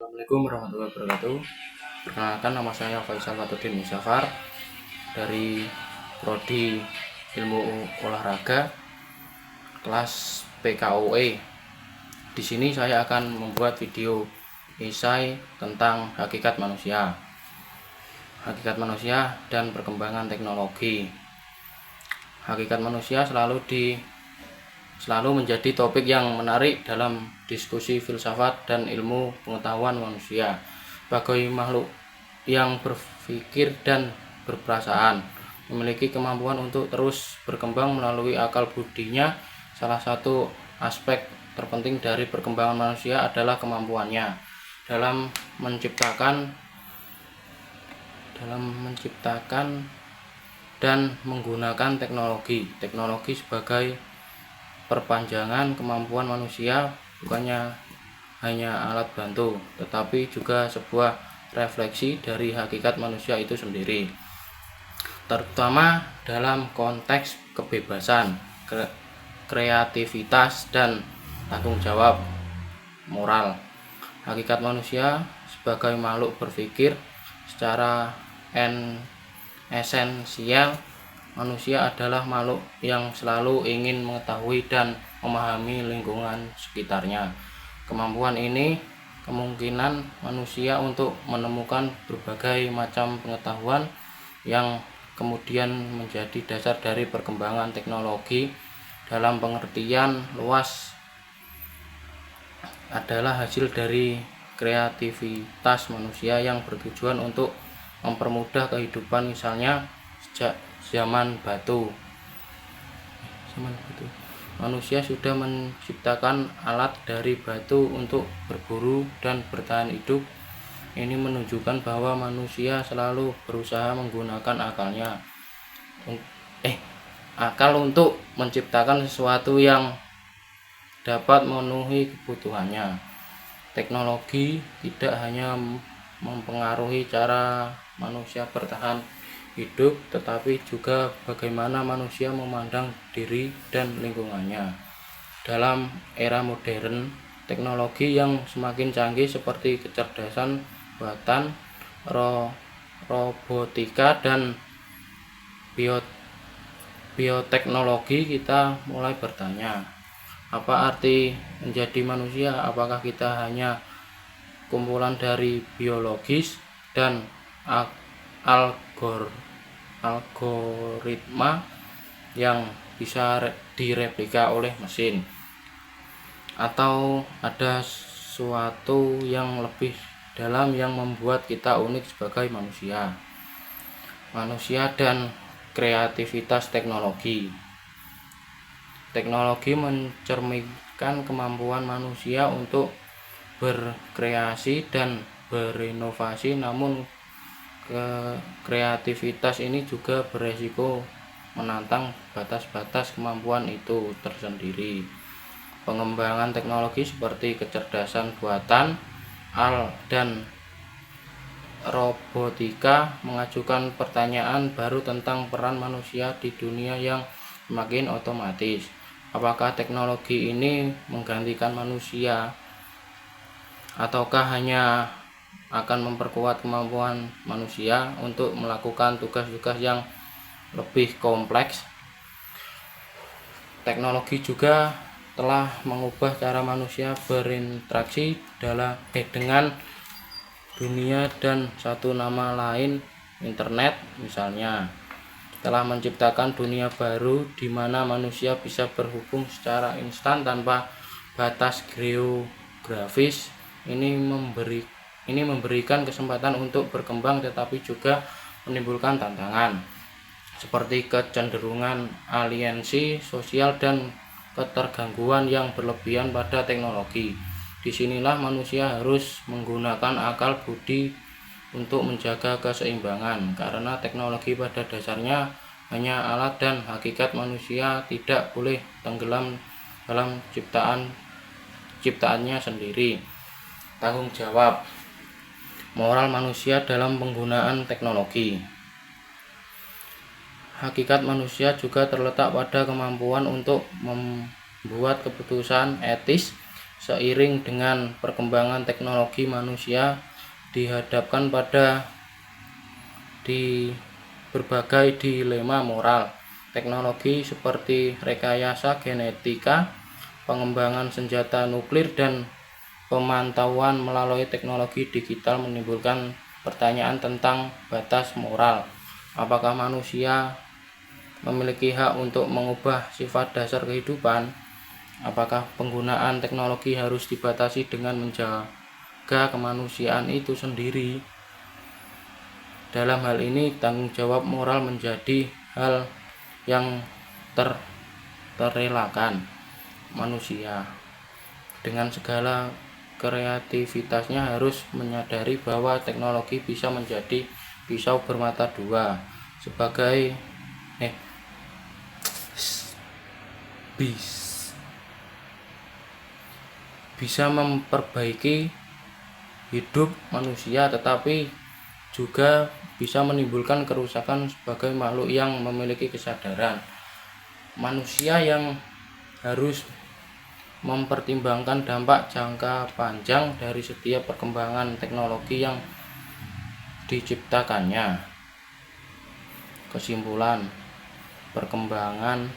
Assalamualaikum warahmatullahi wabarakatuh. Perkenalkan, nama saya Faisal Fatudin Musyafar dari Prodi Ilmu Olahraga kelas PKOE. Di sini saya akan membuat video esai tentang hakikat manusia dan perkembangan teknologi. Hakikat manusia selalu menjadi topik yang menarik dalam diskusi filsafat dan ilmu pengetahuan manusia. Sebagai makhluk yang berpikir dan berperasaan, memiliki kemampuan untuk terus berkembang melalui akal budinya. Salah satu aspek terpenting dari perkembangan manusia adalah kemampuannya dalam menciptakan dan menggunakan teknologi sebagai perpanjangan kemampuan manusia, bukannya hanya alat bantu, tetapi juga sebuah refleksi dari hakikat manusia itu sendiri, terutama dalam konteks kebebasan, kreativitas, dan tanggung jawab moral. Hakikat manusia sebagai makhluk berpikir secara esensial. Manusia adalah makhluk yang selalu ingin mengetahui dan memahami lingkungan sekitarnya. Kemampuan ini kemungkinan manusia untuk menemukan berbagai macam pengetahuan yang kemudian menjadi dasar dari perkembangan teknologi dalam pengertian luas adalah hasil dari kreativitas manusia yang bertujuan untuk mempermudah kehidupan. Misalnya sejak zaman batu, manusia sudah menciptakan alat dari batu untuk berburu dan bertahan hidup. Ini menunjukkan bahwa manusia selalu berusaha menggunakan akal untuk menciptakan sesuatu yang dapat memenuhi kebutuhannya. Teknologi tidak hanya mempengaruhi cara manusia bertahan hidup, tetapi juga bagaimana manusia memandang diri dan lingkungannya. Dalam era modern, teknologi yang semakin canggih seperti kecerdasan buatan, robotika, dan bioteknologi, kita mulai bertanya, apa arti menjadi manusia? Apakah kita hanya kumpulan dari biologis dan algoritma yang bisa direplika oleh mesin, atau ada sesuatu yang lebih dalam yang membuat kita unik sebagai manusia? Dan kreativitas teknologi mencerminkan kemampuan manusia untuk berkreasi dan berinovasi, namun kreativitas ini juga beresiko menantang batas-batas kemampuan itu tersendiri. Pengembangan teknologi seperti kecerdasan buatan, dan robotika mengajukan pertanyaan baru tentang peran manusia di dunia yang semakin otomatis. Apakah teknologi ini menggantikan manusia, ataukah hanya akan memperkuat kemampuan manusia untuk melakukan tugas-tugas yang lebih kompleks? Teknologi juga telah mengubah cara manusia berinteraksi dengan dunia, dan satu nama lain, internet misalnya, telah menciptakan dunia baru di mana manusia bisa berhubung secara instan tanpa batas geografis. Ini memberikan kesempatan untuk berkembang, tetapi juga menimbulkan tantangan seperti kecenderungan aliensi sosial dan ketergangguan yang berlebihan pada teknologi. Disinilah manusia harus menggunakan akal budi untuk menjaga keseimbangan, karena teknologi pada dasarnya hanya alat dan hakikat manusia tidak boleh tenggelam dalam ciptaannya sendiri. Tanggung jawab moral manusia dalam penggunaan teknologi. Hakikat manusia juga terletak pada kemampuan untuk membuat keputusan etis seiring dengan perkembangan teknologi, manusia dihadapkan pada berbagai dilema moral. Teknologi seperti rekayasa genetika, pengembangan senjata nuklir, dan pemantauan melalui teknologi digital menimbulkan pertanyaan tentang batas moral. Apakah manusia memiliki hak untuk mengubah sifat dasar kehidupan? Apakah penggunaan teknologi harus dibatasi dengan menjaga kemanusiaan itu sendiri? Dalam hal ini, tanggung jawab moral menjadi hal yang terelakkan. Manusia dengan segala kreativitasnya harus menyadari bahwa teknologi bisa menjadi pisau bermata dua bisa memperbaiki hidup manusia, tetapi juga bisa menimbulkan kerusakan sebagai makhluk yang memiliki kesadaran. Manusia yang harus mempertimbangkan dampak jangka panjang dari setiap perkembangan teknologi yang diciptakannya. Kesimpulan, perkembangan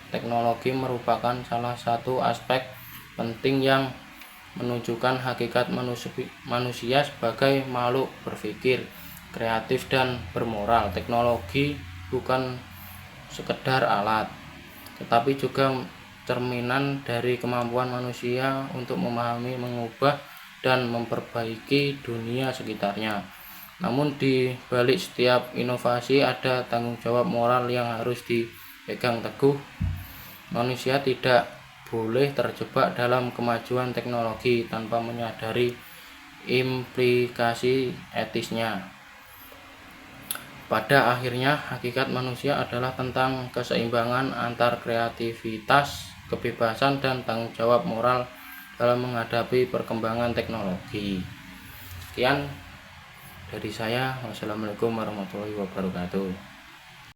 teknologi merupakan salah satu aspek penting yang menunjukkan hakikat manusia sebagai makhluk berpikir, kreatif, dan bermoral. Teknologi bukan sekedar alat, tetapi juga cerminan dari kemampuan manusia untuk memahami, mengubah, dan memperbaiki dunia sekitarnya. Namun di balik setiap inovasi ada tanggung jawab moral yang harus dipegang teguh. Manusia tidak boleh terjebak dalam kemajuan teknologi tanpa menyadari implikasi etisnya. Pada akhirnya, hakikat manusia adalah tentang keseimbangan antar kreativitas, kebebasan, dan tanggung jawab moral dalam menghadapi perkembangan teknologi. Sekian dari saya. Wassalamualaikum warahmatullahi wabarakatuh.